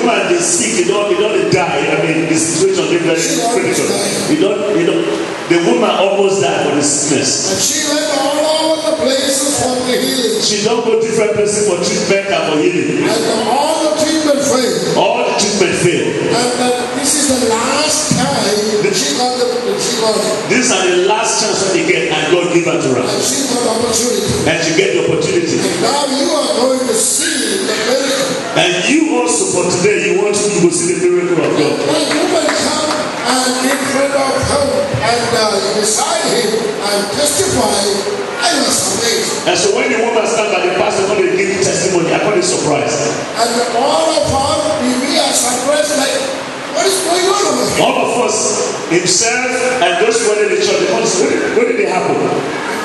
woman is sick, you don't die. I mean, the situation is very critical. The woman almost died for the sickness. And she went all over the places for the healing. She don't go different places for treatment and for healing. And all the treatment failed. All the treatment failed. And this is the last time she got it. These are the last chance that you get, and God give her to her. And she got opportunity. And she get the opportunity. And now you are going to see the miracle. And you also for today, you want to go see the miracle of God. When you will come and in front of him and beside him and testify, I was amazed. And so when the woman stand by the pastor, when they give testimony, I call it surprise. And all of us, we are surprised like, what is going on over here? All of us, himself and those who were in the church, what did it happen?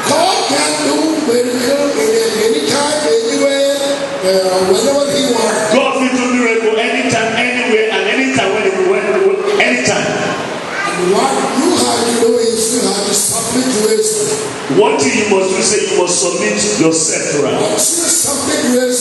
God can do miracle any time, anywhere, whenever he wants. God will do miracle anytime, anywhere, and anytime, anytime. And what you have to do is you have to submit to it. One thing you must do is say you must submit yourself to her. Once you submit to it,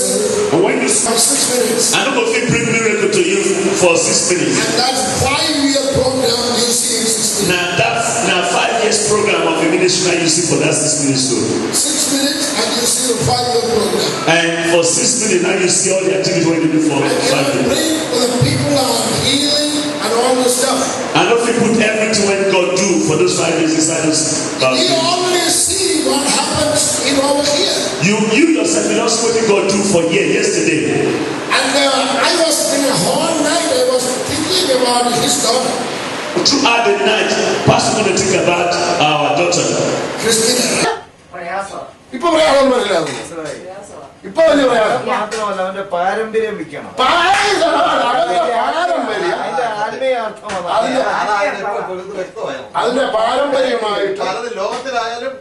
and when you for 6 minutes. I don't know if he bring miracle to you for 6 minutes. And that's 5-year program you see in 6 minutes. Now 5 years program of the ministry that you see for that 6 minutes too. 6 minutes and you see the 5-year program. And for 6 minutes now you see all the activities what you do for 5 years. Pray for the people are healing and all the stuff. I don't think put everything when God do for those 5 years inside those. You already see what happens in over here. You yourself, you know what God do for yesterday. And I was in a whole night. I was thinking about his daughter. Throughout the night, Pastor going to think about our daughter, Christina. ഇപ്പൊ പറയാൻ ഇപ്പൊ വലിയ പ്രയാസം മാത്രമല്ല അവന്റെ പാരമ്പര്യം വിൽക്കണം. അതിന്റെ പാരമ്പര്യമായിട്ട് ലോകത്തിലായാലും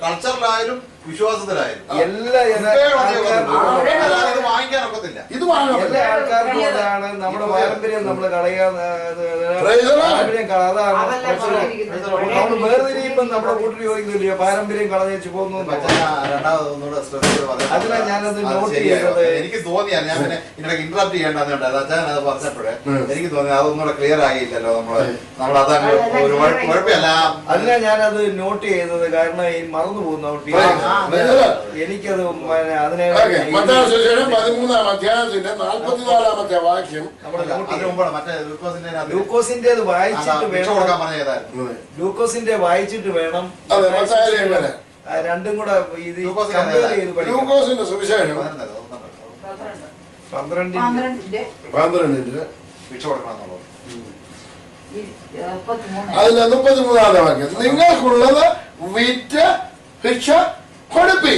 കൾച്ചറിലായാലും വിശ്വാസത്തിലായാലും വാങ്ങിക്കാൻ ഒക്കത്തില്ല. ഇത് വാങ്ങാൻ എല്ലാ ആൾക്കാർക്കും അതാണ് നമ്മുടെ പാരമ്പര്യം. നമ്മൾ കളയാൻ നമ്മൾ വേർതിരിയുമ്പം നമ്മുടെ കൂട്ടിൽ ചോദിക്കുന്നില്ലയോ പാരമ്പര്യം കളഞ്ഞു പോകുന്നു. അതിനാ ഞാനത് നോട്ട് ചെയ്യുന്നത്. എനിക്ക് തോന്നിയാൽ ഞാൻ പിന്നെ ഇതിനൊക്കെ ഇന്ററാപ്റ്റ് ചെയ്യേണ്ടതുണ്ട്. അച്ഛൻ അത് പറഞ്ഞപ്പോഴേ എനിക്ക് തോന്നി അതൊന്നുകൂടെ ക്ലിയർ ആയില്ലല്ലോ. നമ്മളതങ്ങ് ഒരു കുഴപ്പമില്ല. അതിനാ ഞാനത് നോട്ട് ചെയ്തത്. കാരണം ഈ മറന്നു പോകുന്ന എനിക്കത് അതിനെ 13-ാം അധ്യായത്തിന്റെ 44-ാമത്തെ വാക്യം ലൂക്കോസിന്റേത് വായിച്ചിട്ട് വേണം. ലൂക്കോസിന്റെ വായിച്ചിട്ട് വേണം രണ്ടും കൂടെ ഇത് ലൂക്കോസിന്റെ സുവിശേഷം 12-ന്റെ അതിന്റെ 33-ാമത്തെ വാക്യം. നിങ്ങൾക്കുള്ളത് വിറ്റ് ഭിക്ഷ കൊടുപ്പി.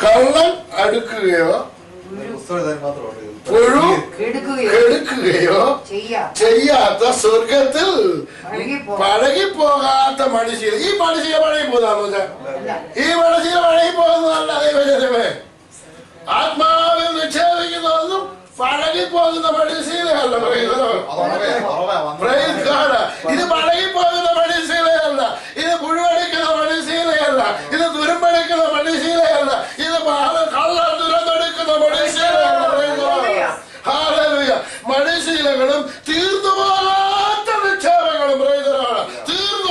കള്ളൻ അടുക്കുകയോ പുഴു കെടുക്കുകയോ ചെയ്യാത്ത സ്വർഗത്തിൽ പഴകിപ്പോകാത്ത മനുഷ്യർ. ഈ മനുഷ്യരെ പഴകി പോകുന്നതാണോ? ഈ മനുഷ്യരെ പഴകി പോകുന്നതല്ല ദൈവജനമേ. ആത്മാവിൽ നിക്ഷേപിക്കുന്നതൊന്നും പഴകിപ്പോകുന്ന മനുഷ്യരല്ല. ഇത് പഴകിപ്പോകുന്ന മനുഷ്യരല്ല. ഇത് പുഴുവടിക്കുന്ന മനുഷ്യരല്ല. ഇത് തുരുമ്പടിക്കുന്ന മനുഷ്യരല്ല. ഇത് കള്ളം തുരന്നെടുക്കുന്ന മനുഷ്യരല്ല. മനുഷ്യകളും തീർന്നു പോകാത്ത നിക്ഷേപങ്ങളും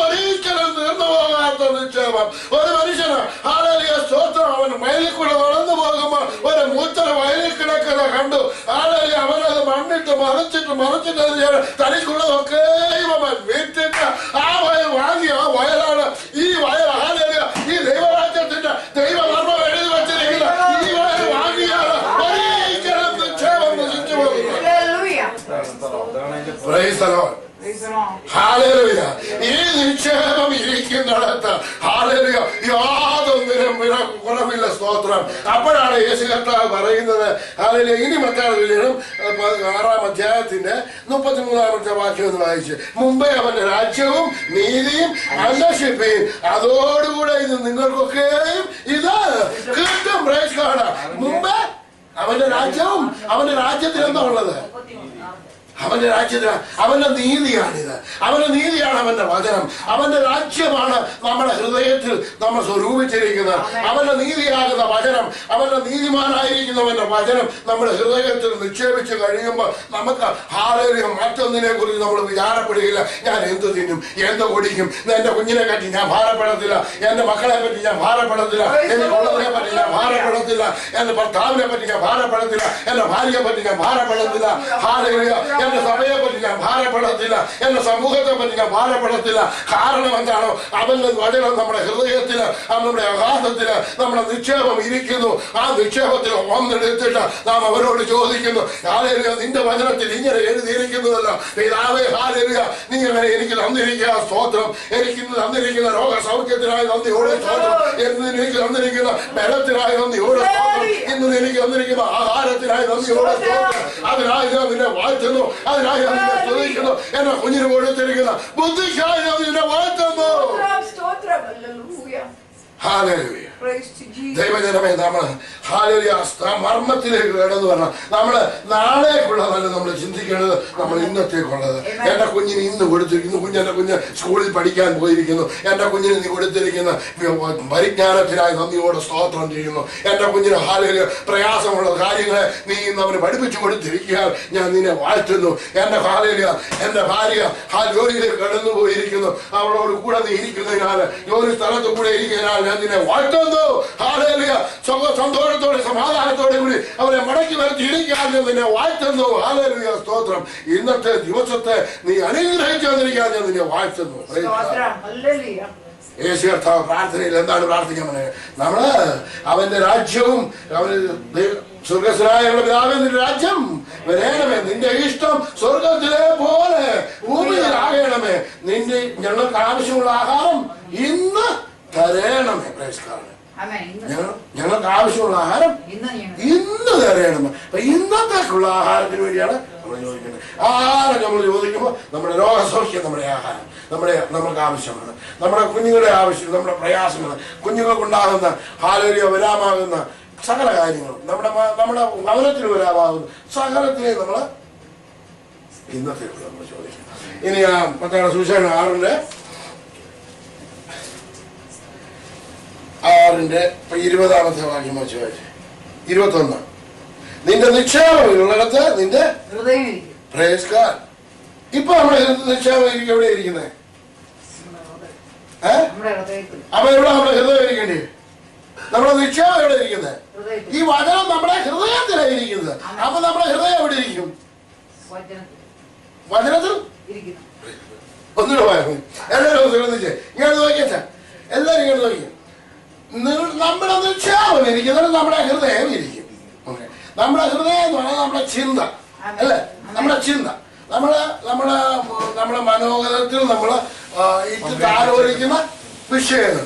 ഒരിക്കലും തീർന്നു പോകാത്ത നിക്ഷേപം. ഒരു മനുഷ്യന് ഹാലലിയ സ്തോത്രം. അവൻ വയലിൽ കൂടെ നടന്നു പോകുമ്പോൾ ഒരു മൂത്ര വയലിൽ കിടക്കുന്ന കണ്ടു. ഹാലലിയ അവനത് മണ്ണിട്ട് മറിച്ചിട്ട് തനിക്കുള്ളതൊക്കെ അവൻ വിറ്റിട്ട് ആ വയൽ വാങ്ങി. ആ വയലാണ് ഈ വയൽ. ഹാലലിയ ഈ ദൈവരാജ്യത്തിന്റെ ദൈവധർമ്മം എഴുതി വച്ചിരിക്കുന്ന ഈ വയൽ വാങ്ങിയാണ് ഒരിക്കലും നിക്ഷേപം നശിച്ചു പോകുന്നത്. Praise the Lord. Hallelujah. ഈ നിക്ഷേപം ഇരിക്കുന്നിടത്ത് ഹാലലുയ യാതൊന്നിനും കുറവില്ല. സ്തോത്രം. അപ്പോഴാണ് യേശു കർത്താവ് പറയുന്നത്. ഹാലലുയ ഇനി മത്തായി 6-ാം അധ്യായത്തിന്റെ 33-ാമത്തെ വാക്യം എന്ന് വായിച്ച്, മുമ്പേ അവന്റെ രാജ്യവും നീതിയും അന്വേഷിപ്പീൻ, അതോടുകൂടെ ഇത് നിങ്ങൾക്കൊക്കെയും ഇത് കിട്ടും. Praise God. മുമ്പേ അവന്റെ രാജ്യവും അവന്റെ രാജ്യത്തിൽ എന്താ ഉള്ളത്? അവന്റെ രാജ്യത്തിന് അവന്റെ നീതിയാണിത്. അവന്റെ നീതിയാണ് അവന്റെ വചനം. അവന്റെ രാജ്യമാണ് നമ്മുടെ ഹൃദയത്തിൽ നമ്മൾ സ്വരൂപിച്ചിരിക്കുന്നത്. അവന്റെ നീതിയാകുന്ന വചനം, അവന്റെ നീതിമാനായിരിക്കുന്നവന്റെ വചനം നമ്മുടെ ഹൃദയത്തിൽ നിക്ഷേപിച്ച് കഴിയുമ്പോൾ നമുക്ക് ഹാലേലൂയ മറ്റൊന്നിനെ കുറിച്ച് നമ്മൾ വിചാരപ്പെടുകയില്ല. ഞാൻ എന്ത് തിന്നും, എന്ത് കുടിക്കും, എന്റെ കുഞ്ഞിനെ പറ്റി ഞാൻ ഭാരപ്പെടത്തില്ല, എന്റെ മക്കളെ പറ്റി ഞാൻ ഭാരപ്പെടത്തില്ല, എനിക്കുള്ളതിനെ പറ്റി ഞാൻ ഭാരപ്പെടത്തില്ല, എന്റെ ഭർത്താവിനെ പറ്റി ഞാൻ ഭാരപ്പെടത്തില്ല, എന്റെ ഭാര്യയെ പറ്റി ഞാൻ ഭാരപ്പെടത്തില്ല, ഹാലേലൂയ എന്റെ സഭയെ പറ്റി ഞാൻ ഭാരപ്പെടത്തില്ല, എന്റെ സമൂഹത്തെ പറ്റി ഞാൻ ഭാരപ്പെടത്തില്ല. കാരണം എന്താണോ? അവന്റെ വചനം നമ്മുടെ ഹൃദയത്തില്, നമ്മുടെ അഗാധത്തില് നമ്മുടെ നിക്ഷേപം ഇരിക്കുന്നു. ആ നിക്ഷേപത്തിൽ ഒന്നെടുത്തിട്ട് നാം അവരോട് ചോദിക്കുന്നു, ഹാലേലൂയ നിന്റെ വചനത്തിൽ ഇങ്ങനെ എഴുതിയിരിക്കുന്നതല്ലോ പിതാവേ, ഹാലേലൂയ നീ അങ്ങനെ എനിക്ക് തന്നിരിക്കുക സ്തോത്രം, എനിക്ക് ഇന്ന് തന്നിരിക്കുന്ന രോഗസൗഖ്യത്തിനായി നന്ദിയോടെ സ്തോത്രം, എന്ന് എനിക്ക് തന്നിരിക്കുന്ന ബലത്തിനായി നന്ദിയോടെ സ്തോത്രം, ഇന്ന് എനിക്ക് തന്നിരിക്കുന്ന ആഹാരത്തിനായി നന്ദിയോടെ സ്തോത്രം, അതിനായി ഞാൻ നിന്നെ വാഴ്ത്തുന്നു, അതിനായി ഞാൻ നിന്നെ സ്തുതിക്കുന്നു, എന്നെ കുഞ്ഞിന് കൊടുത്തിരിക്കുന്ന ബുദ്ധിക്കായി ഞാൻ നിന്നെ വാഴ്ത്തുന്നു. ഹാലേലൂയ. ദൈവജനമേ, നമ്മൾ ഹാലേലൂയ മർമ്മത്തിലേക്ക് കടന്നു വരണം. നമ്മള് നാളേക്കുള്ളതല്ല നമ്മൾ ചിന്തിക്കേണ്ടത്, നമ്മൾ ഇന്നത്തേക്കുള്ളത്. എന്റെ കുഞ്ഞിന് ഇന്ന് കൊടുത്തിരിക്കുന്നു, എന്റെ കുഞ്ഞ് സ്കൂളിൽ പഠിക്കാൻ പോയിരിക്കുന്നു, എന്റെ കുഞ്ഞിന് നീ കൊടുത്തിരിക്കുന്ന പരിജ്ഞാനത്തിനായി നന്ദിയോടെ സ്തോത്രം ചെയ്യുന്നു. എന്റെ കുഞ്ഞിന് ഹാലേലൂയ പ്രയാസമുള്ള കാര്യങ്ങളെ നീ ഇന്ന് അവന് പഠിപ്പിച്ചു കൊടുത്തിരിക്കുക, ഞാൻ നിന്നെ വാഴ്ത്തുന്നു. എന്റെ ഹാലേലൂയ എന്റെ ഭാര്യ ജോലിയിലേക്ക് കടന്നു പോയിരിക്കുന്നു, അവളോട് കൂടെ നീ ഇരിക്കുന്നതിനാൽ, ജോലി സ്ഥലത്ത് കൂടെ ഇരിക്കുന്നതിനാൽ ഞാൻ നിന്നെ വാഴ്ത്തുന്നു. ഹാലേലൂയ സന്തോഷത്തോടെ സമാധാനത്തോടെ കൂടി അവരെ മടക്കി വരുത്തി ഇരിക്കാൻ നിന്നെ വാഴ്ത്തുന്നു. ഹാലേലൂയ സ്തോത്രം. ഇന്നത്തെ ദിവസത്തെ നീ അനുഗ്രഹിച്ചു വന്നിരിക്കാൻ ഞാൻ നിന്നെ വാഴ്ത്തുന്നു. യേശു കർത്താവ് പ്രാർത്ഥനയിൽ എന്താണ് പ്രാർത്ഥിക്കാൻ പറഞ്ഞത്? നമ്മള് അവന്റെ രാജ്യവും അവന് സ്വർഗസ്വനായ പിതാവേ നിന്റെ രാജ്യം വരേണമേ, നിന്റെ ഇഷ്ടം സ്വർഗത്തിലെ പോലെ ഭൂമിയിലാകണമേ, നിന്റെ ഞങ്ങൾക്ക് ആവശ്യമുള്ള ആഹാരം ഇന്ന് തരേണമേ. ഞങ്ങൾക്ക് ആവശ്യമുള്ള ആഹാരം ഇന്ന് തരേണമേ. അപ്പൊ ഇന്നത്തേക്കുള്ള ആഹാരത്തിന് വേണ്ടിയാണ് നമ്മൾ ചോദിക്കുന്നത്. ആഹാരം നമ്മൾ ചോദിക്കുമ്പോൾ നമ്മുടെ രോഗസൗഖ്യം, നമ്മുടെ ആഹാരം നമുക്ക് ആവശ്യമാണ്. നമ്മുടെ കുഞ്ഞുങ്ങളുടെ ആവശ്യം, നമ്മുടെ പ്രയാസങ്ങൾ, കുഞ്ഞുങ്ങൾക്കുണ്ടാകുന്ന ഹാലേലൂയ വരാമാകുന്ന സകല കാര്യങ്ങളും, നമ്മുടെ ഭവനത്തിൽ വരാമാകുന്ന സകലത്തിനെ നമ്മൾ ഇന്നത്തേക്കുള്ള നമ്മൾ ചോദിക്കും. ഇനി ആ മത്തായിയുടെ സുവിശേഷം 6:20 വാക്യം വെച്ച് 21. നിന്റെ നിക്ഷേപമുള്ളിടത്ത് നിന്റെ പ്രേസ് ഗോഡ്. ഇപ്പൊ നമ്മുടെ നിക്ഷേപം എവിടെ ഇരിക്കുന്നത്? അപ്പൊ എവിടെ നമ്മുടെ ഹൃദയം ഇരിക്കേണ്ടി? നമ്മുടെ നിക്ഷേപം എവിടെ ഇരിക്കുന്നത്? ഈ വചനം നമ്മുടെ ഹൃദയത്തിലാണ് ഇരിക്കുന്നത്. അപ്പൊ നമ്മുടെ ഹൃദയം എവിടെ ഇരിക്കും? വചനത്തിൽ. ഒന്നുകൂടെ വായിക്കും. എല്ലാവരും ശ്രദ്ധിച്ചേ, ഇങ്ങനെ നോക്കിയാ എല്ലാവരും ഇങ്ങനെ നോക്കിയ നമ്മുടെ നിക്ഷേപം ഇരിക്കുന്നത് നമ്മുടെ ഹൃദയം ഇരിക്കും. നമ്മുടെ ഹൃദയം എന്ന് പറഞ്ഞാൽ നമ്മുടെ ചിന്ത അല്ലേ? നമ്മുടെ ചിന്ത, നമ്മുടെ മനോഗതത്തിൽ നമ്മൾ ആലോചിക്കുന്ന വിഷയങ്ങൾ,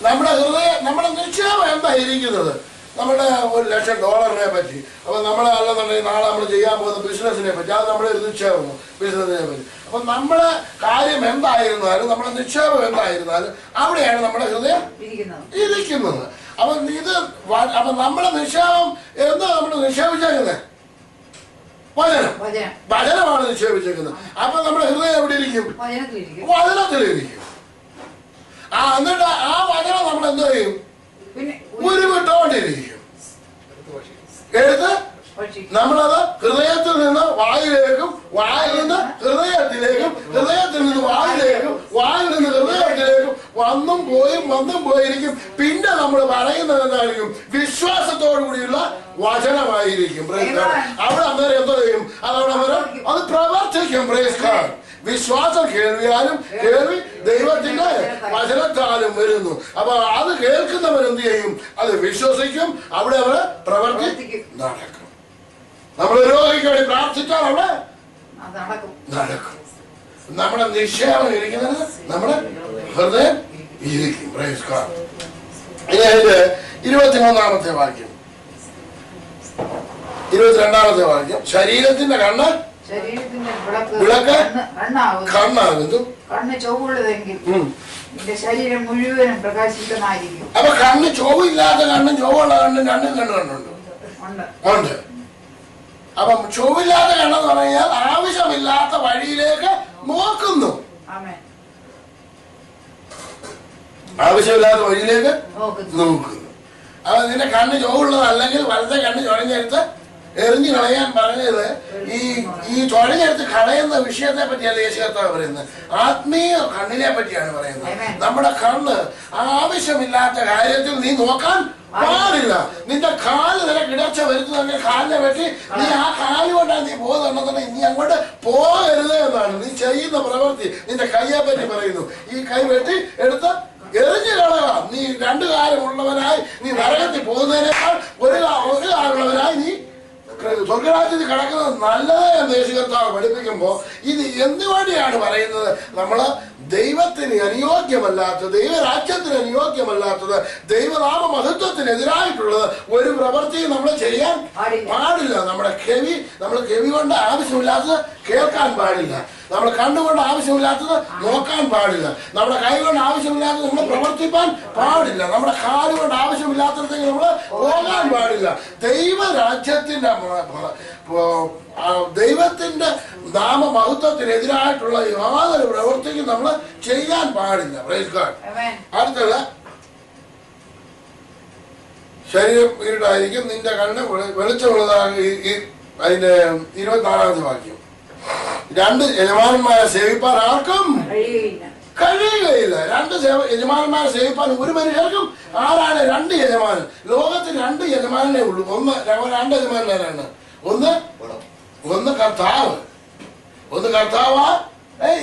നമ്മുടെ ഹൃദയം, നമ്മുടെ നിക്ഷേപം എന്താ ഇരിക്കുന്നത്? നമ്മുടെ $1,00,000 പറ്റി, അപ്പൊ നമ്മളെ അല്ലെന്നുണ്ടെങ്കിൽ നാളെ നമ്മൾ ചെയ്യാൻ പോകുന്ന ബിസിനസിനെ പറ്റി, അത് നമ്മുടെ ഒരു നിക്ഷേപമോ ബിസിനസിനെ പറ്റി. അപ്പൊ നമ്മുടെ കാര്യം എന്തായിരുന്നാലും, നമ്മുടെ നിക്ഷേപം എന്തായിരുന്നാലും അവിടെയാണ് നമ്മുടെ ഹൃദയം ഇരിക്കുന്നത്. അപ്പൊ നമ്മുടെ നിക്ഷേപം എന്താ നമ്മൾ നിക്ഷേപിച്ചേക്കുന്നത്? വചനമാണ് നിക്ഷേപിച്ചേക്കുന്നത്. അപ്പൊ നമ്മുടെ ഹൃദയം എവിടെ ഇരിക്കും? വചനത്തിലിരിക്കും. എന്നിട്ട് ആ വചനം നമ്മൾ എന്ത് ചെയ്യും? ഉരുവിട്ടോണ്ടിരിക്കും. എടുത്ത് നമ്മളത് ഹൃദയത്തിൽ നിന്ന് വായിലേക്കും, വായിൽ നിന്ന് ഹൃദയത്തിലേക്കും, ഹൃദയത്തിൽ നിന്ന് വായിലേക്കും, വായിൽ നിന്ന് ഹൃദയത്തിലേക്കും വന്നും പോയിരിക്കും. പിന്നെ നമ്മൾ പറയുന്നത് എന്തായിരിക്കും? വിശ്വാസത്തോടു കൂടിയുള്ള വചനമായിരിക്കും. അവിടെ അന്നേരം എന്തോ ചെയ്യും? അത് പ്രവർത്തിക്കും. വിശ്വാസം കേൾവിയാലും, കേൾവി ദൈവത്തിന്റെ വചനത്താലും വരുന്നു. അപ്പൊ അത് കേൾക്കുന്നവർ എന്ത് ചെയ്യും? അത് വിശ്വസിക്കും. അവിടെ അവര് പ്രവർത്തി നടക്കും. നമ്മൾ രോഗിക്ക് വേണ്ടി പ്രാർത്ഥിച്ചാൽ അവിടെ നടക്കും. നമ്മുടെ നിക്ഷേപം ഇരിക്കുന്നത് നമ്മുടെ ഹൃദയം ഇരിക്കും. ഇനി അതിന്റെ 23-ാമത്തെ വാക്യം, 22-ാമത്തെ വാക്യം, ശരീരത്തിന്റെ കണ്ണ് വിളക്ക് കണ്ണാകുന്നു. കണ്ണ് ചൊവ്വുള്ളതെങ്കിൽ ശരീരം മുഴുവനും പ്രകാശിക്കുന്നതായിരിക്കും. അപ്പൊ കണ്ണ് ചൊവ്വില്ലാത്ത കണ്ണും ചൊവ്വുള്ള കണ്ണും രണ്ടും കണ്ണുണ്ട്. അപ്പം ചൊവ്വില്ലാത്ത കണ്ണെന്ന് പറഞ്ഞാൽ ആവശ്യമില്ലാത്ത വഴിയിലേക്ക് നോക്കുന്നു. ആവശ്യമില്ലാത്ത വഴിയിലേക്ക് നോക്കുന്നു. അപ്പൊ നിന്റെ കണ്ണ് ചൊവ്വുള്ളതല്ലെങ്കിൽ വലത്തെ കണ്ണ് ചുഴഞ്ഞെടുത്ത് എറിഞ്ഞു കളയാൻ പറഞ്ഞത് ഈ ചുഴഞ്ഞെടുത്ത് കളയുന്ന വിഷയത്തെ പറ്റിയല്ല യേശു കർത്താവ് പറയുന്നത്. ആത്മീയ കണ്ണിനെ പറ്റിയാണ് പറയുന്നത്. നമ്മുടെ കണ്ണ് ആവശ്യമില്ലാത്ത കാര്യത്തിൽ നീ നോക്കാൻ പാടില്ല. നിന്റെ കാല് നിനക്ക് ഇടർച്ച വരുത്തുന്നെങ്കിൽ കാലിനെ പറ്റി നീ ആ കാല് കൊണ്ടാണ് നീ പോകുന്നുണ്ടെന്നുണ്ടെങ്കിൽ നീ അങ്ങോട്ട് പോകരുത് എന്നാണ്. നീ ചെയ്യുന്ന പ്രവൃത്തി നിന്റെ കയ്യെ പറ്റി പറയുന്നു. ഈ കൈ വെട്ടി എടുത്ത് എറിഞ്ഞു കളക. നീ രണ്ടു കാലമുള്ളവനായി നീ നരകത്തിൽ പോകുന്നതിനേക്കാൾ ഒരു കാലമുള്ളവനായി നീ സ്വർഗരാജ്യത്തിൽ കിടക്കുന്നത് നല്ലത് എന്ന് യേശു കർത്താവ് പഠിപ്പിക്കുമ്പോൾ ഇത് എന്തുവേണ്ടിയാണ് പറയുന്നത്? നമ്മള് ദൈവത്തിന് അനുയോഗ്യമല്ലാത്തത്, ദൈവരാജ്യത്തിന് അനുയോഗ്യമല്ലാത്തത്, ദൈവനാമ മഹത്വത്തിനെതിരായിട്ടുള്ളത് ഒരു പ്രവൃത്തിയും നമ്മൾ ചെയ്യാൻ പാടില്ല. നമ്മൾ ചെവി കൊണ്ട് ആവശ്യമില്ലാത്തത് കേൾക്കാൻ പാടില്ല. നമ്മൾ കണ്ണുകൊണ്ട് ആവശ്യമില്ലാത്തത് നോക്കാൻ പാടില്ല. നമ്മുടെ കൈ കൊണ്ട് ആവശ്യമില്ലാത്തത് നമ്മൾ പ്രവർത്തിപ്പാൻ പാടില്ല. നമ്മുടെ കാല് കൊണ്ട് ആവശ്യമില്ലാത്തതെങ്കിൽ നമ്മൾ പോകാൻ പാടില്ല. ദൈവത്തിന്റെ നാമമഹത്വത്തിനെതിരായിട്ടുള്ള യാതൊരു പ്രവൃത്തിക്കും നമ്മൾ ചെയ്യാൻ പാടില്ല. Praise God. അടുത്തുള്ള ശരീരം ഇരുട്ടായിരിക്കും, നിന്റെ കണ്ണ് വെളിച്ചമുള്ളതാകും. അതിന്റെ 24ാമത്തെ വാക്യം. രണ്ട് യജമാനന്മാരെ സേവിപ്പാൻ ആർക്കും കഴിയുകയില്ല. രണ്ട് യജമാനന്മാരെ സേവിപ്പാൻ ഒരു മനുഷ്യർക്കും. ആരാണ് രണ്ട് യജമാനൻ? ലോകത്തിൽ രണ്ട് യജമാനേ ഉള്ളൂ. രണ്ട് യജമാനാരാണ്? ഒന്ന് കർത്താവ്, ഒന്ന് കർത്താവ്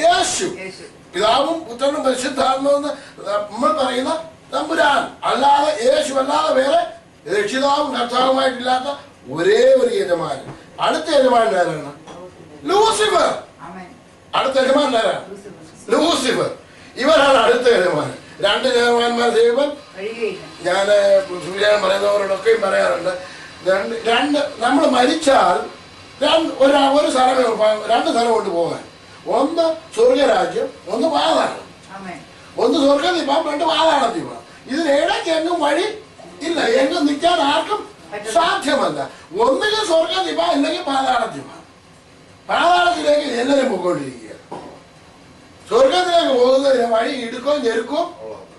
യേശു. പിതാവും പുത്രനും പരിശുദ്ധാത്മാവും നമ്മൾ പറയുന്ന തമ്പുരാൻ. അല്ലാതെ യേശു അല്ലാതെ വേറെ രക്ഷിതാവും കർത്താവുമായിട്ടില്ലാത്ത ഒരേ ഒരു യജമാനൻ. അടുത്ത യജമാനൻ ആരാണ്? ലൂസിഫർ. അടുത്ത യജമാനൻ ആരാണ്? ലൂസിഫർ. ഇവരാണ് അടുത്ത യജമാനൻ. രണ്ട് യജമാനന്മാർ ചെയ്യുമ്പോൾ ഞാൻ സൂര്യൻ പറയുന്നവരോടൊക്കെയും പറയാറുണ്ട്, രണ്ട് നമ്മൾ മരിച്ചാൽ ഒരു സ്ഥലമേ രണ്ട് സ്ഥലം കൊണ്ട് പോകാൻ. ഒന്ന് സ്വർഗരാജ്യം, ഒന്ന് പാതാളം. ഒന്ന് സ്വർഗത്തിൽ പോകാം, രണ്ട് പാതാളത്തിൽ പോകാം. ഇതിനിടയ്ക്ക് എങ്ങും വഴി ഇല്ല. എങ്ങും നിൽക്കാൻ ആർക്കും സാധ്യമല്ല. ഒന്നുകിൽ സ്വർഗത്തിൽ പോകാം, ഇല്ലെങ്കിൽ പാതാളത്തിൽ പോകാം. പാതാളത്തിലേക്ക് എല്ലാവരും പോയിക്കൊണ്ടിരിക്കുക. സ്വർഗത്തിലേക്ക് പോകുന്നതിന് വഴി ഇടുക്കവും ഞെരുക്കവും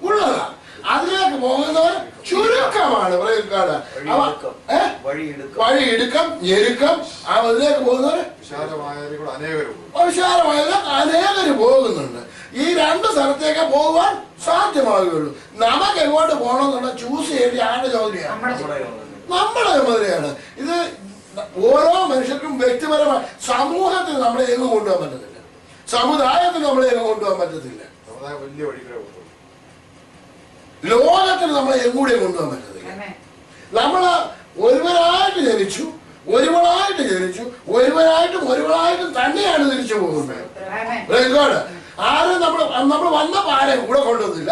ഉള്ളതാണ്. അതിലേക്ക് പോകുന്നവർ ചുരുക്കമാണ്. വഴി ഇടുക്കം ഞെരുക്കം. അതിലേക്ക് പോകുന്നവർ വിശാലമായ അനേകര് പോകുന്നുണ്ട്. ഈ രണ്ട് സ്ഥലത്തേക്ക് പോകുവാൻ സാധ്യമാകുകയുള്ളൂ. നമുക്ക് എങ്ങോട്ട് പോകണമെന്നുള്ള ചൂസ് ചെയ്യേണ്ട ആരുടെ ചുമതലയാണ്? നമ്മുടെ ചുമതലയാണ്. ഇത് ഓരോ മനുഷ്യർക്കും വ്യക്തിപരമായി, സമൂഹത്തിൽ നമ്മളെ എങ്ങും കൊണ്ടുപോകാൻ പറ്റത്തില്ല. സമുദായത്തിൽ നമ്മളെ എങ്ങും കൊണ്ടുപോകാൻ പറ്റത്തില്ല. ലോകത്തിന് നമ്മളെ എങ്ങൂടെയും കൊണ്ടുപോകാൻ പറ്റത്തില്ല. നമ്മള് ഒരുവനായിട്ട് ജനിച്ചു, ഒരുവനായിട്ടും തന്നെയാണ് തിരിച്ചു പോകുന്നത്. ആരും നമ്മൾ വന്നപ്പോ ആരെയും കൂടെ കൊണ്ടുവന്നില്ല,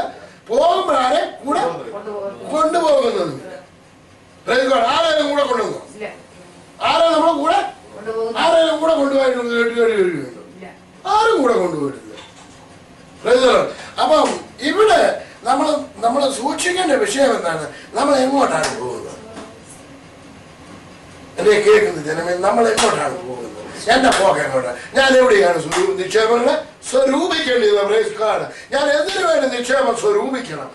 പോകുമ്പോഴാരെ കൂടെ കൊണ്ടുപോകുന്നതുമില്ല. ആരെയും കൂടെ കൊണ്ടുവന്നു? ആരെയും നമ്മളെ കൂടെ ആരെയും കൂടെ കൊണ്ടുപോയിട്ടുണ്ട്? ആരും കൂടെ കൊണ്ടുപോയിട്ടില്ല. അപ്പം ഇവിടെ നമ്മൾ സൂക്ഷിക്കേണ്ട വിഷയം എന്താണ്? നമ്മൾ എങ്ങോട്ടാണ് പോകുന്നത്? എന്നെ കേൾക്കുന്ന ജനമേ, നമ്മൾ എങ്ങോട്ടാണ് പോകുന്നത്? എന്റെ പോക്ക് എങ്ങോട്ടാണ്? ഞാൻ എവിടെയാണ് നിക്ഷേപങ്ങളെ സ്വരൂപിക്കേണ്ടത്? ഞാൻ എന്തിനു വേണ്ടി നിക്ഷേപം സ്വരൂപിക്കണം?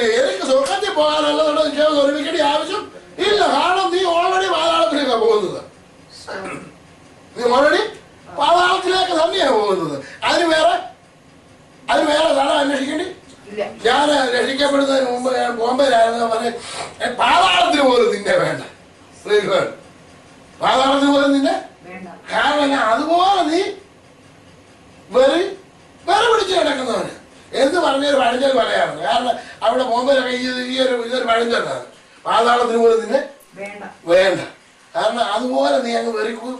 എനിക്ക് സ്വർഗത്തിൽ പോകാനുള്ളതുകൊണ്ട് നിക്ഷേപം സ്വരൂപിക്കേണ്ട ആവശ്യം ഇല്ല. കാരണം നീ ഓൾറെഡി പാതാളത്തിലേക്കാണ് പോകുന്നത്. നീ ഓൾറെഡി പാതാളത്തിലേക്ക് തന്നെയാണ് പോകുന്നത്. അതിന് വേറെ സ്ഥലം അന്വേഷിക്കേണ്ടി. ഞാൻ രക്ഷിക്കപ്പെടുന്നതിന് മുമ്പ് ഞാൻ ബോംബെയിലായിരുന്നു. പറഞ്ഞ് പാതാളത്തിന് പോലും നിന്നെ വേണ്ട. പാതാളത്തിന് പോലും നിന്നെ കാരണം അതുപോലെ നീ വെറി പിടിച്ച് കിടക്കുന്നവന് എന്ന് പറഞ്ഞൊരു പഴഞ്ചൊല്ല് പറയാറുണ്ട്. കാരണം അവിടെ ബോംബെയിലൊക്കെ ഇതൊരു പഴഞ്ചൊല്ലാണ്. പാതാളത്തിന് പോലും നിന്നെ വേണ്ട. കാരണം അതുപോലെ നീ അങ്ങ്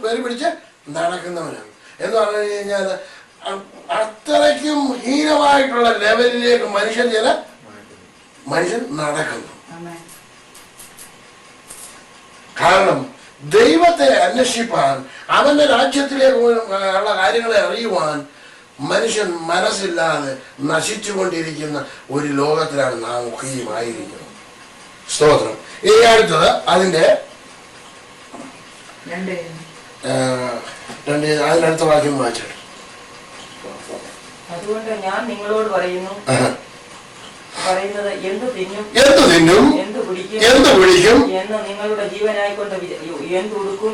വെറി പിടിച്ച് നടക്കുന്നവനാണ് എന്ന് പറഞ്ഞു കഴിഞ്ഞാൽ അത്രയ്ക്കും ഹീനമായിട്ടുള്ള ലെവലിലേക്ക് മനുഷ്യൻ നടക്കുന്നു. കാരണം ദൈവത്തെ അന്വേഷിപ്പാൻ, അവന്റെ രാജ്യത്തിലേക്ക് ഉള്ള കാര്യങ്ങളെ അറിയുവാൻ മനുഷ്യൻ മനസ്സില്ലാതെ നശിച്ചുകൊണ്ടിരിക്കുന്ന ഒരു ലോകത്തിലാണ് നാം ഒക്കെയും ആയിരിക്കുന്നത്. സ്തോത്രം. ഈ അടുത്തത് അതിന്റെ അതിനടുത്ത വാക്യം വായിച്ചിട്ട്. അതുകൊണ്ട് ഞാൻ നിങ്ങളോട് പറയുന്നത് എന്ത് തിന്നും എന്ത് കുടിക്കും എന്ന് നിങ്ങളുടെ ജീവനായിക്കൊണ്ട് എന്ത് ഉടുക്കും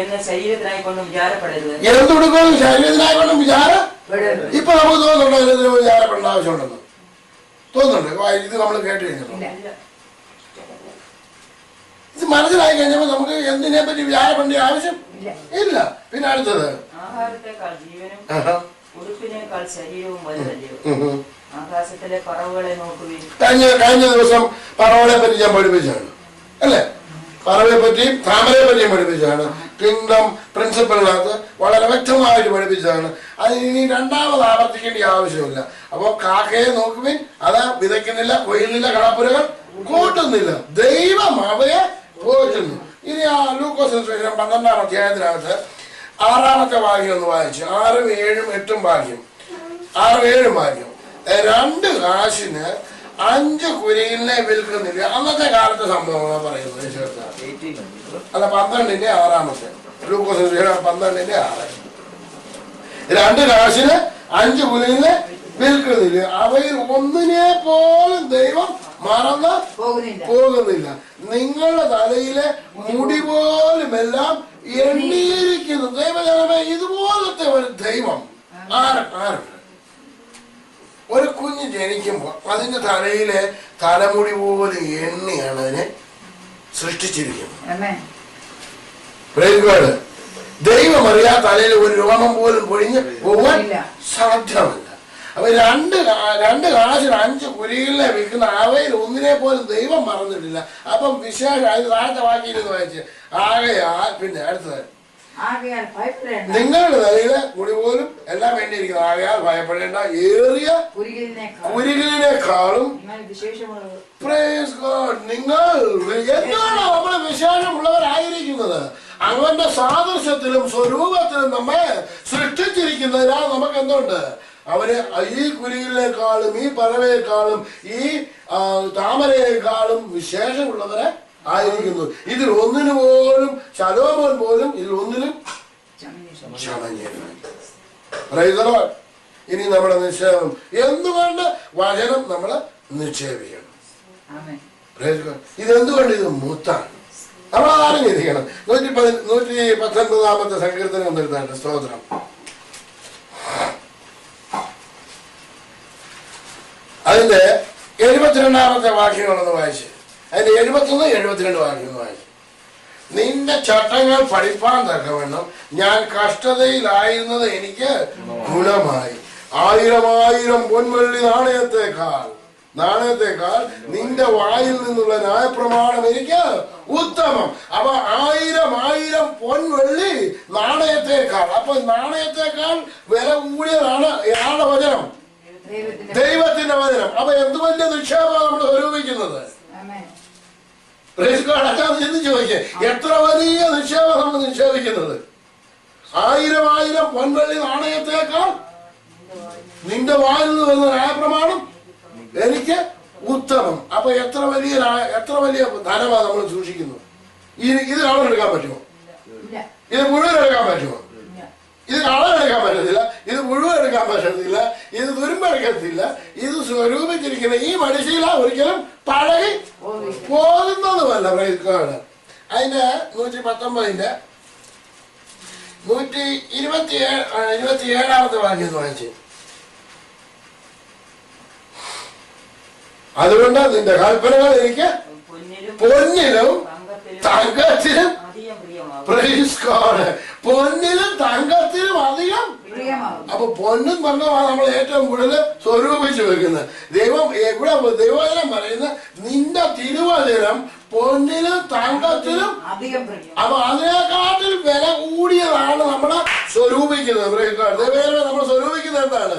എന്ന് ശരീരത്തിനായിക്കൊണ്ട് വിചാരപ്പെടരുത്. എന്തുടുക്കും ശരീരത്തിനായിക്കൊണ്ടും വിചാരപ്പെടരുത്. ഇപ്പൊ നമുക്ക് തോന്നുന്നുണ്ടോ ഇതിന് വിചാരപ്പെടേണ്ട ആവശ്യമുണ്ടെന്ന് തോന്നുന്നുണ്ട്? ഇത് നമ്മൾ കേട്ട് കഴിഞ്ഞല്ലോ. ഇത് മനസ്സിലായി കഴിഞ്ഞപ്പോ നമുക്ക് എന്തിനെ പറ്റി വിചാരപ്പെടേണ്ട ആവശ്യം ഇല്ല. പിന്നെ അടുത്തത് ആഹാരത്തെക്കാൾ ജീവനും ഉടുപ്പിനേക്കാൾ ശരീരവും വലുതല്ലയോ. ആകാശത്തിലെ പറവുകളെ നോക്കുകയും. കഴിഞ്ഞ ദിവസം പറവകളെ പറ്റി ഞാൻ പഠിപ്പിച്ചാണ് അല്ലെ? പറവയെ പറ്റിയും താമരയെ പറ്റിയും പഠിപ്പിച്ചതാണ്. കിങ്ഡം പ്രിൻസിപ്പലിനകത്ത് വളരെ വ്യക്തമായിട്ട് പഠിപ്പിച്ചതാണ്. അത് ഇനി രണ്ടാമത് ആവർത്തിക്കേണ്ട ആവശ്യമില്ല. അപ്പോ കാക്കയെ നോക്കുവിൻ, അത് വിതയ്ക്കുന്നില്ല, കൊയ്യുന്നില്ല, കളപ്പുരകൾ കൂട്ടുന്നില്ല, ദൈവം അവയെ പോറ്റുന്നു. ഇനി ആ ലൂക്കോസ് 12-ാം അധ്യായത്തിനകത്ത് 6-ാമത്തെ വാക്യം ഒന്ന് വായിച്ചു. 6, 7, 8 വാക്യം. 6, 7 വാക്യം. 2 കാശിന് 5 കുരയിലിനെ വിൽക്കുന്നില്ല. അന്നത്തെ കാലത്തെ സംഭവങ്ങളാണ് പറയുന്നത്. അല്ല, 12-ന്റെ 6-ാമത്തെ ലൂക്കോസ് 12-ന്റെ 6. 2 കാശിന് 5 കുരയിലിനെ വിൽക്കുന്നില്ല. അവയിൽ ഒന്നിനെ പോലും ദൈവം മറന്ന് പോകുന്നില്ല. നിങ്ങളുടെ തലയിലെ മുടി പോലും എല്ലാം എണ്ണിയിരിക്കുന്നു. ദൈവജനമേ, ഇതുപോലത്തെ ഒരു ദൈവം ആരുണ്ട്? ഒരു കുഞ്ഞ് ജനിക്കുമ്പോൾ അതിന്റെ തലയിലെ തലമുടി പോലും എണ്ണിയാണ് അതിനെ സൃഷ്ടിച്ചിരിക്കുന്നത്. ദൈവം അറിയാ തലയിൽ ഒരു രോമം പോലും പൊഴിഞ്ഞ് പോകാൻ സാധ്യമല്ല. അപ്പൊ 2 കാശിന് 5 കുരികളിലെ വിൽക്കുന്ന അവയിൽ ഒന്നിനെ പോലും ദൈവം മറന്നിട്ടില്ല. അപ്പം വിശേഷം അതിന് താഴത്തെ വാക്കിയിരുന്ന് വായിച്ച് പിന്നെ അടുത്തത് നിങ്ങളുടെ തലയിലെ മുടി പോലും എല്ലാം വേണ്ടിയിരിക്കുന്നു. ആകയാൽ ഭയപ്പെടേണ്ട, ഏറിയ കുരികളിനേക്കാളും നിങ്ങൾ എന്താണ് നമ്മളെ വിശേഷമുള്ളവരായിരിക്കുന്നത്? അവന്റെ സാദൃശ്യത്തിലും സ്വരൂപത്തിലും നമ്മെ സൃഷ്ടിച്ചിരിക്കുന്നതിനാൽ നമുക്ക് എന്തുണ്ട്? അവര് ഈ കുരികളിനേക്കാളും ഈ പറവയെക്കാളും ഈ താമരയെക്കാളും വിശേഷമുള്ളവരെ ആയിരിക്കുന്നു. ഇതിൽ ഒന്നിനു പോലും ശലോമോൻ പോലും ഇതിൽ ഒന്നിനും ഇനി നമ്മുടെ നിക്ഷേപം എന്തുകൊണ്ട് വചനം നമ്മള് നിക്ഷേപിക്കണം? ഇതെന്തുകൊണ്ട് ഇത് മുത്താണ്. നമ്മൾ അറിഞ്ഞിരിക്കണം. 119-ാമത്തെ സങ്കീർത്തനം ഒന്നെടുത്താണ്. സ്തോത്രം. അതിന്റെ 72-ാമത്തെ വാക്യങ്ങളൊന്ന് വായിച്ച്, അതിന്റെ 71, 72 വാക്യം വായിച്ചു. നിന്റെ ചട്ടങ്ങൾ പഠിപ്പാൻ തക്കവണ്ണം ഞാൻ കഷ്ടതയിലായിരുന്നത് എനിക്ക് ഗുണമായി. 1000 പൊൻവെള്ളി നാണയത്തെക്കാൾ നിന്റെ വായിൽ നിന്നുള്ള ന്യായപ്രമാണം എനിക്ക് ഉത്തമം. അപ്പൊ 1000 പൊൻവെള്ളി നാണയത്തെക്കാൾ. അപ്പൊ നാണയത്തെക്കാൾ വില കൂടിയതാണ് ആരുടെ വചനം? ദൈവത്തിന്റെ വചനം. അപ്പൊ എന്ത് വലിയ നിക്ഷേപമാണ് നമ്മൾ സ്വരൂപിക്കുന്നത്? ചിന്തിച്ചു നോക്കിയേ, എത്ര വലിയ നിക്ഷേപം നമ്മൾ നിക്ഷേപിക്കുന്നത്. 1000 പൊൻവെള്ളി നാണയത്തേക്കാൾ നിന്റെ വായിൽ നിന്ന് വരുന്ന ന്യായപ്രമാണം എനിക്ക് ഉത്തമം. അപ്പൊ എത്ര വലിയ ധനമാണ് നമ്മൾ സൂക്ഷിക്കുന്നു. ഇത് കളറെടുക്കാൻ പറ്റുമോ? ഇത് മുഴുവൻ എടുക്കാൻ പറ്റുമോ? ഇത് കളറെടുക്കാൻ പറ്റത്തില്ല. ഇത് മുഴുവൻ എടുക്കാൻ പറ്റത്തില്ല. ഇത് തുരുമ്പെടുക്കത്തില്ല. ഇത് സ്വരൂപിച്ചിരിക്കുന്ന ഈ മനുഷ്യയില ഒരിക്കലും പഴകി പോകുന്നതുമല്ല. അതിന്റെ 119-ന്റെ 127-ാമത്തെ വാക്യം വായിച്ചു. അതുകൊണ്ട് നിന്റെ കൽപ്പനകൾ എനിക്ക് പൊന്നിലും തങ്കത്തിലും പൊന്നിലും തങ്കത്തിലും അധികം. അപ്പൊ പൊന്നും തങ്കമാണ് നമ്മൾ ഏറ്റവും കൂടുതൽ സ്വരൂപിച്ചു വെക്കുന്നത്. ദൈവവചനം പറയുന്ന നിന്റെ തിരുവചനം പൊന്നിലും തങ്കത്തിലും. അപ്പൊ അതിനെക്കാട്ടിൽ വില കൂടിയതാണ് നമ്മളെ സ്വരൂപിക്കുന്നത്. നമ്മൾ സ്വരൂപിക്കുന്നത് എന്താണ്?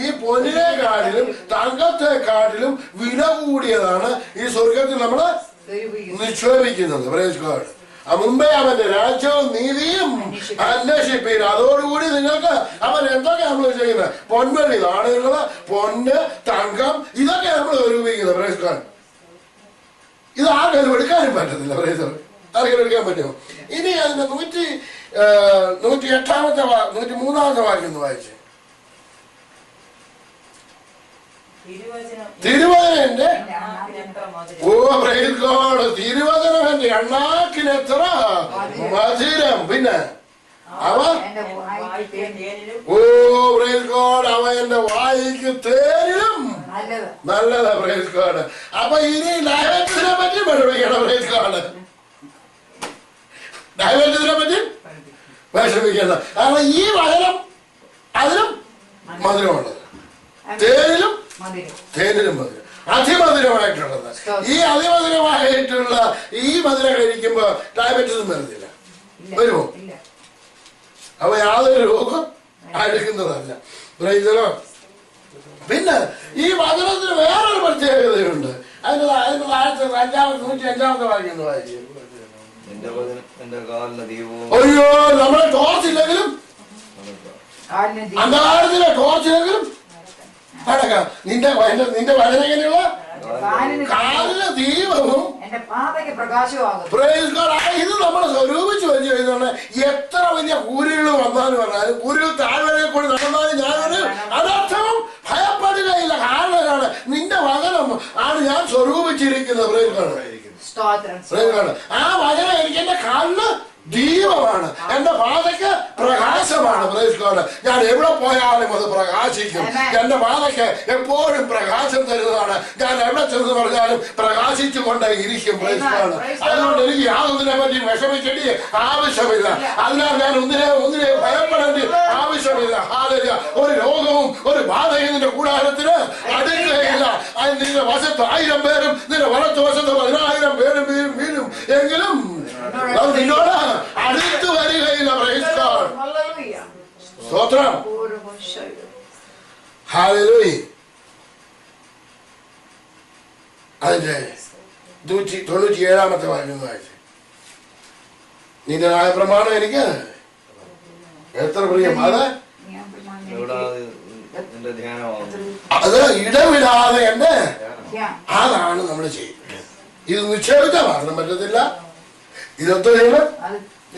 ഈ പൊന്നിനെക്കാട്ടിലും തങ്കത്തെക്കാട്ടിലും വില കൂടിയതാണ് ഈ സ്വർഗത്തിൽ നമ്മള് നിക്ഷേപിക്കുന്നത്. മുമ്പേ അവന്റെ രാജ്യവും നീതിയും അന്വേഷിപ്പീൻ, അതോടുകൂടി നിങ്ങൾക്ക് അവൻ എന്തൊക്കെ നമ്മൾ ചെയ്യുന്നത്? പൊൻവെള്ളി നാണയങ്ങള്, പൊന്ന്, തങ്കം, ഇതൊക്കെ നമ്മൾ സ്വരൂപിക്കുന്നത്. ഇത് ആർക്കും എടുക്കാനും പറ്റത്തില്ല. ആർക്കും എടുക്കാൻ പറ്റുമോ? ഇനി അതിന്റെ 108-ാമത്തെ 103-ാമത്തെ വാക്യം ഒന്ന് വായിച്ചേ. തിരുവചനം എന്റെ തിരുവചനം എന്റെ അണ്ണാക്കിന് എത്ര മധുരം. പിന്നെ അവ അവ എന്റെ വായിക്ക് തേനിലും നല്ലതാ. Praise God. അപ്പൊ ഇനി ഡയബറ്റിസിനെ പറ്റി പഠിപ്പിക്കണം. Praise God. ഡയബറ്റിസിനെ പറ്റി വിഷമിക്കണം. കാരണം ഈ വചനം അതിലും മധുരമുള്ളത്, തേനിലും മധുരം, അതിമധുരമായിട്ടുള്ളത്. ഈ അതിമധുരമായിട്ടുള്ള ഈ മധുരം കഴിക്കുമ്പോ ഡയബറ്റീസും വരുന്നില്ല. വരുമോ? അവ യാതൊരു രോഗം അടുക്കുന്നതല്ല. പിന്നെ ഈ വചനത്തിന് വേറൊരു പ്രത്യേകതയുണ്ട്. അതിന്റെ താഴത്തെ 105-ാമത്തെ വാക്യം ഒന്ന് വായിക്കും. അയ്യോ, നമ്മളെ ടോർച്ചില്ലെങ്കിലും അന്ധകാരത്തിലെ ടോർച്ചില്ലെങ്കിലും നടക്കാം. നിന്റെ വചനം എങ്ങനെയുള്ള കാലിന് ദീപവും ഇത് നമ്മൾ സ്വരൂപിച്ചു വെച്ച് കഴിഞ്ഞാൽ എത്ര വലിയ കൂരുകൾ വന്നാലും പറഞ്ഞാലും കൂരുകൾ താഴ്വരയെ കൂടി നടന്നാലും ഞാനൊരു അനർത്ഥവും ഭയപ്പെടുകയില്ല. കാരണമാണ് നിന്റെ വചനം ആണ് ഞാൻ സ്വരൂപിച്ചിരിക്കുന്നത്. ആ വചനം എനിക്ക് എന്റെ കാലിന് ദീപമാണ്, എന്റെ പാതയ്ക്ക് പ്രകാശമാണ്. ഞാൻ എവിടെ പോയാലും അത് പ്രകാശിക്കും. എന്റെ പാതയ്ക്ക് എപ്പോഴും പ്രകാശം തരുന്നതാണ്. ഞാൻ എവിടെ ചെന്ന് പറഞ്ഞാലും പ്രകാശിച്ചു കൊണ്ടേ ഇരിക്കും. അതുകൊണ്ട് എനിക്ക് യാതൊന്നിനെ പറ്റി വിഷമിക്കേണ്ടി ആവശ്യമില്ല. അതിനാൽ ഞാൻ ഒന്നിനെ ഭയപ്പെടേണ്ടി ആവശ്യമില്ല. ഒരു രോഗവും ഒരു ബാധയും നിന്റെ കൂടാരത്തിന് അടുക്കുകയില്ല. അത് നിന്റെ വശത്ത് 1000 പേരും നിന്റെ വലത്ത് വശത്ത് 10,000 പേരും വീഴും എങ്കിലും നിന്നോട് അടുത്ത് വരികയില്ല. സ്തോത്രം. ഹല്ലേലൂയ. അതിന്റെ 197-ാമത്തെ വാക്യം വായിച്ചു. നിന്റെ ന്യായപ്രമാണം എനിക്ക് എത്ര പ്രിയം. അത് ഇടവിടാതെ എന്നെ അതാണ് നമ്മൾ ചെയ്യുന്നത്. ഇത് നിക്ഷേപിക്കാൻ മാത്രം പറ്റത്തില്ല. ഇതൊക്കെ ചെയ്യണം,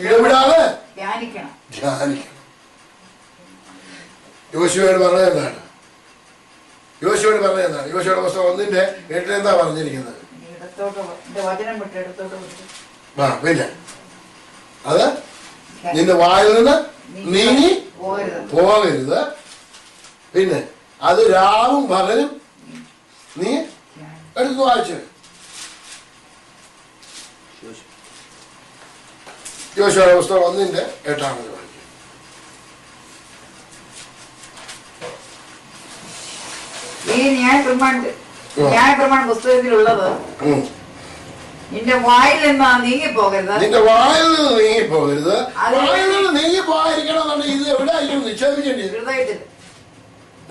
ഇടപെടാതെ ധ്യാനിക്കണം. യോശുവയോട് പറഞ്ഞത് എന്താണ്? യോശുവയുടെ പുസ്തകം 1:8 എന്താ പറഞ്ഞിരിക്കുന്നത്? പിന്നെ അത് നിന്റെ വായിൽ നിന്ന് നീങ്ങി പോകരുത്. പിന്നെ അത് രാവും പകലും നീ എടുത്ത് വായിച്ചു. യോശുവയുടെ പുസ്തകം 1:8 വാക്യം. ഈ ന്യായപ്രമാണ പുസ്തകത്തിലുള്ളത് നിന്റെ വായിൽ നിന്ന് നീങ്ങിപ്പോകരുത്. നിന്റെ വായിൽ നിന്ന് നീങ്ങിപ്പോകരുത്. വായിൽ നിന്ന് നീങ്ങിപ്പോയിരിക്കണം എന്നുണ്ടെങ്കിൽ ഇത് എവിടെ ആയിരിക്കും നിക്ഷേപിക്കേണ്ടത്?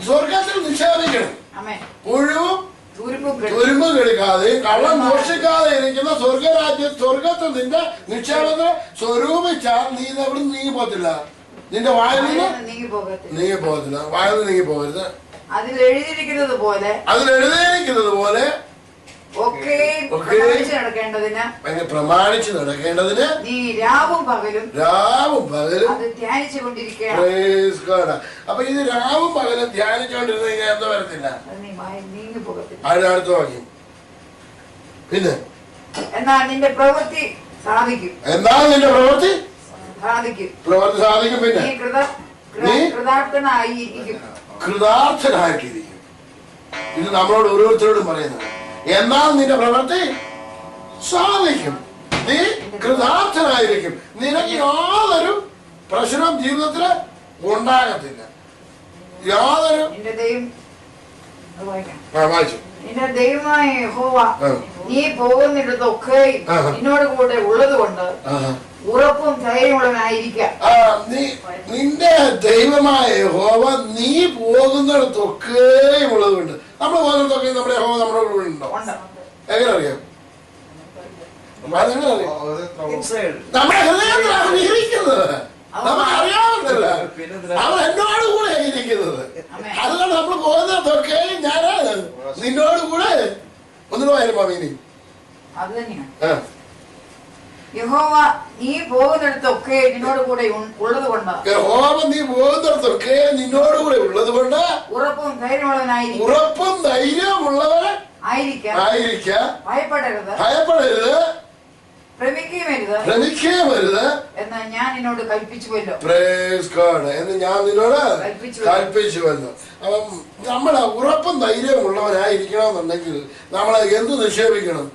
സ്വർഗത്തിൽ നിക്ഷേപിക്കണം. പുഴുവും തുരുമ്പ് കെടുക്കാതെ കള്ളം മോഷിക്കാതെ ഇരിക്കുന്ന സ്വർഗത്തിൽ നിന്റെ നിക്ഷേപത്തെ സ്വരൂപിച്ചാൽ നീ എവിടെ നീങ്ങി പോകത്തില്ല. നിന്റെ വായിൽ നിന്ന് നീങ്ങി പോകത്തില്ല. വായിൽ നിന്ന് നീങ്ങി പോകരുത്. അതിൽ എഴുതിയിരിക്കുന്നത് പോലെ പ്രമാണിച്ച് നടക്കേണ്ടതിന് നീ രാവും പകലും അപ്പൊ ഇത് രാവും പകലും ധ്യാനിച്ചുകൊണ്ടിരുന്ന എന്താ വരത്തില്ല. അതിനടുത്ത് വാക്യം. പിന്നെ എന്നാൽ നിന്റെ പ്രവൃത്തി സാധിക്കും. പിന്നെ നീ കൃതാർത്ഥനായിട്ടിരിക്കും. ഇത് നമ്മളോട് ഓരോരുത്തരോടും പറയുന്നത്. എന്നാൽ നിന്റെ പ്രവൃത്തി സാധിക്കും, നീ കൃതാർത്ഥനായിരിക്കും. നിനക്ക് യാതൊരു പ്രശ്നം ജീവിതത്തില് ഉണ്ടാകത്തില്ല. യാതൊരു നിന്റെ ദൈവമായ യഹോവ നീ പോകുന്നിടത്തൊക്കെ നിന്നോട് കൂടെ ഉള്ളത് കൊണ്ട് ഉറപ്പും ധൈര്യമുള്ളവനായിരിക്കാം. നിന്റെ ദൈവമായ യഹോവ നീ പോകുന്നിടത്തൊക്കെയും ഉള്ളതുകൊണ്ട്. നമ്മൾ പോകുന്നിടത്തൊക്കെ നമ്മുടെ യഹോവ നമ്മുടെ കൂടെ ഉണ്ടോ? എങ്ങനെ അറിയാം? നമ്മുടെ ഹൃദയത്തിലാണ് ഇരിക്കുന്നത്. നമുക്ക് അറിയാവുന്നില്ല. അവൻ എന്നോട് കൂടെ ഇരിക്കുന്നത്. അതുകൊണ്ട് നമ്മൾ പോകുന്നിടത്തൊക്കെ ഞാൻ നിന്നോട് കൂടെ ഒന്നിനു പോയാലും മാമീനി. യഹോവ നീ പോകുന്നിടത്തൊക്കെ നിന്നോട് കൂടെ ഉള്ളത് കൊണ്ട് യഹോവ നീ പോകുന്നിടത്തൊക്കെ നിന്നോട് കൂടെ ഉള്ളത് കൊണ്ട് ഉറപ്പും ധൈര്യമുള്ളവനായിരിക്കും. ഉറപ്പും ധൈര്യമുള്ളവൻ ആയിരിക്കാം. ഭയപ്പെടരുത്, ഭ്രമിക്കുകയുമരുത് എന്ന് ഞാൻ നിന്നോട് കൽപ്പിച്ചുവല്ലോ. പ്രൈസ് ഗോഡ് എന്ന് ഞാൻ നിന്നോട് കൽപ്പിച്ചുവല്ലോ. അപ്പം നമ്മൾ ഉറപ്പും ധൈര്യവും ഉള്ളവരായിരിക്കണമെന്നുണ്ടെങ്കിൽ നമ്മൾ എന്ത് നിക്ഷേപിക്കണം?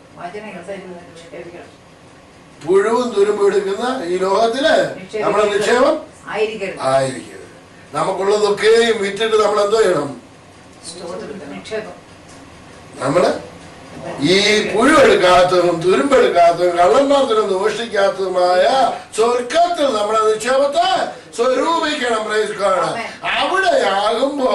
പുഴുവും തുരുമ്പും എടുക്കുന്ന ഈ ലോകത്തില് നമ്മുടെ നിക്ഷേപം ആയിരിക്കരുത്. നമുക്കുള്ളതൊക്കെയും വിറ്റിട്ട് നമ്മൾ എന്തോ ചെയ്യണം? നമ്മള് ഈ പുഴുവെടുക്കാത്തതും തുരുമ്പെടുക്കാത്തതും കള്ളന്മാർത്തിനും ദോഷിക്കാത്തതുമായ സ്വർഗത്തിൽ നമ്മുടെ നിക്ഷേപത്തെ സ്വരൂപിക്കണം. അവിടെയാകുമ്പോ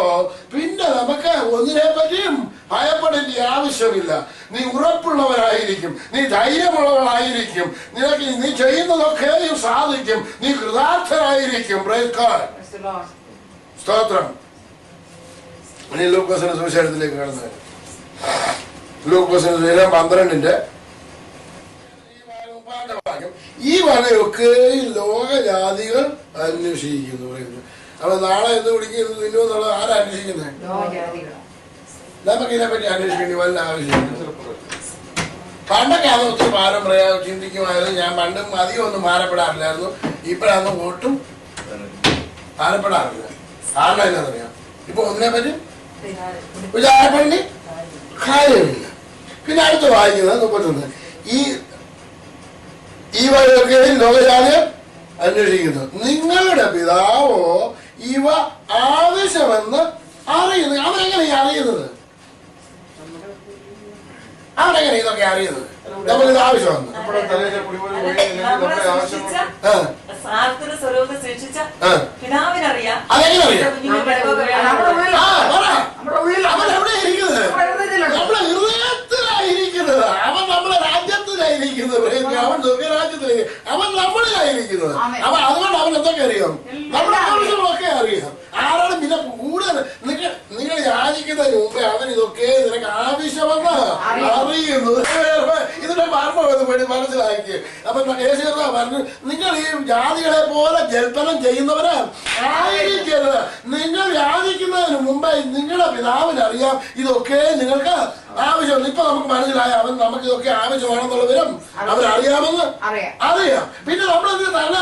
പിന്നെ നമുക്ക് ഒന്നിനെ പറ്റിയും ഭയപ്പെടേണ്ട ആവശ്യമില്ല. നീ ഉറപ്പുള്ളവരായിരിക്കും, നീ ധൈര്യമുള്ളവരായിരിക്കും, നിനക്ക് നീ ചെയ്യുന്നതൊക്കെയും സാധിക്കും, നീ കൃതാർത്ഥരായിരിക്കും. സ്തോത്രം. ഇനി ലൂക്കോസിന്റെ സുവിശേഷത്തിലേക്ക് കടന്നു. ലൂക്കോസിന്റെ സുവിശേഷം 12 ഈ വകയൊക്കെ ലോകജാതികൾ അന്വേഷിക്കുന്നു പറയുന്നു. അപ്പൊ നാളെ എന്ത് കുടിക്കുന്നു തിന്നുമെന്നുള്ളത് ആരാ അന്വേഷിക്കുന്നത്? നമുക്ക് ഇതിനെപ്പറ്റി അന്വേഷിക്കേണ്ടി വല്ല ആവശ്യമില്ല. പണ്ടൊക്കെ അത് ഒത്തിരി പാരമ്പര്യ ചിന്തിക്കുമായിരുന്നു. ഞാൻ പണ്ടും അധികം ഒന്നും ഭാരപ്പെടാറില്ലായിരുന്നു. ഇപ്പോഴൊന്നും ഒട്ടും ഭാരപ്പെടാറില്ല. കാരണം എന്താണെന്നറിയാം, ഇപ്പൊ ഒന്നിനെ പറ്റി വിചാരപ്പെടേണ്ടി കാര്യമില്ല. പിന്നെ അടുത്ത് വായിക്കുന്നത് 31. ഈ വഴിയൊക്കെ ലോകജാതികൾ അന്വേഷിക്കുന്നു. നിങ്ങളുടെ പിതാവോ ഇവ ആവശ്യമെന്ന് അറിയുന്നു. അവരെങ്ങനെ അറിയുന്നത്? അവരെങ്ങനെ ഇതൊക്കെ അറിയുന്നത്? നമുക്കിത് ആവശ്യമെന്ന് അതെങ്ങനെ അറിയാം? അവരെവിടെ ഇരിക്കുന്നത്? നമ്മുടെ ഹൃദയത്തിലായിരിക്കുന്നത്. അവൻ നമ്മുടെ രാജ്യത്തിലായിരിക്കുന്നത്. അവൻ സ്വർഗരാജ്യത്തിലേക്ക്, അവൻ നമ്മളിലായിരിക്കുന്നത്. അവൻ അതുകൊണ്ട് അവൻ എന്തൊക്കെ അറിയാം? നമ്മുടെ ആവശ്യങ്ങളൊക്കെ അറിയാം. ആരാണ് പിന്നെ കൂടുതൽ നിങ്ങൾ യാചിക്കുന്നതിന് മുമ്പേ അവൻ ഇതൊക്കെ നിനക്ക് ആവശ്യമെന്ന് അറിയുന്നു. ഇതിന്റെ മർമ്മം മനസ്സിലാക്കി. അപ്പൊ യേശു പറഞ്ഞു, നിങ്ങൾ ഈ ജാതികളെ പോലെ ജൽപ്പനം ചെയ്യുന്നവര് ആയിരിക്കരുത്. നിങ്ങൾ യാചിക്കുന്നതിന് മുമ്പേ നിങ്ങളുടെ പിതാവിന് അറിയാം ഇതൊക്കെ നിങ്ങൾക്ക് ആവശ്യമാണ്. ഇപ്പൊ നമുക്ക് മനസ്സിലായ അവൻ നമുക്ക് ഇതൊക്കെ ആവശ്യമാണെന്നുള്ള വിവരം അവരറിയാമെന്ന് അറിയാം. പിന്നെ നമ്മളെന്ത് തന്നെ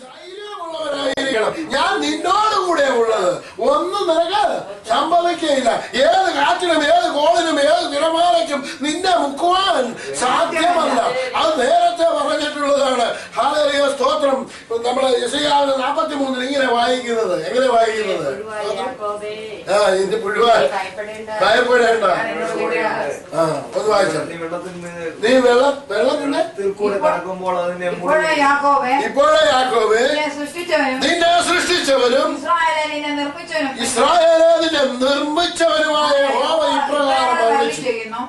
ധൈര്യമുള്ളവരായിരിക്കണം. ഞാൻ നിന്നോട് കൂടെ ഉള്ളത്, ഒന്നും നിനക്ക് സംഭവിക്കുകയില്ല. ഏത് കാറ്റിനും ഏത് കോളിനും ഏത് തിരമാലയ്ക്കും നിന്നെ മുക്കുവാൻ സാധ്യമല്ല. അത് നേരത്തെ പറഞ്ഞിട്ടുള്ളതാണ്. ഹല്ലേലൂയ, സ്തോത്രം. നമ്മള് യെശയ്യാവ് 43 ഇങ്ങനെ വായിക്കുന്നത്. എങ്ങനെ വായിക്കുന്നത്? ഇതിന്റെ പുഴുവാൻ ഭയപ്പെടേണ്ട. ഒന്ന് വായിച്ച നീ വെള്ളത്തിന്റെ ഇപ്പോഴേ യാക്കോബേ നിന്നെ സൃഷ്ടിച്ചവനും ഇസ്രായേലെ നിന്നെ നിർമ്മിച്ചവനുമായ യഹോവ ഇപ്രകാരം അരുളിച്ചെയ്യുന്നു.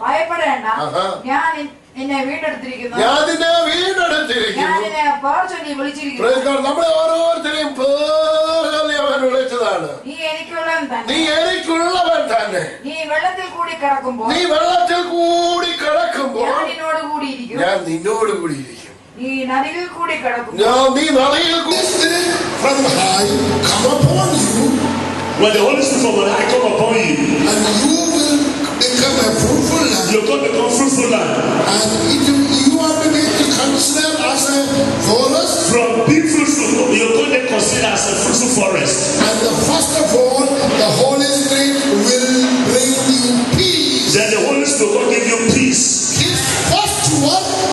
ഭയപ്പെടേണ്ട, ഞാൻ നിന്നെ വീണ്ടെടുത്തിരിക്കുന്നു. നമ്മളെ ഓരോരുത്തരെയും പേർ ചൊല്ലി അവൻ വിളിച്ചതാണ്. നീ എനിക്കുള്ളവൻ തന്നെ. നീ വെള്ളത്തിൽ കൂടി കിടക്കുമ്പോൾ ഞാൻ നിന്നോട് കൂടിയിരിക്കും. നീ നദിയിൽ കൂടി കിടക്കുമ്പോൾ from high come upon you, when the Holy Spirit from on high come upon you, and you will become a fruitful land. you're going to become fruitful land.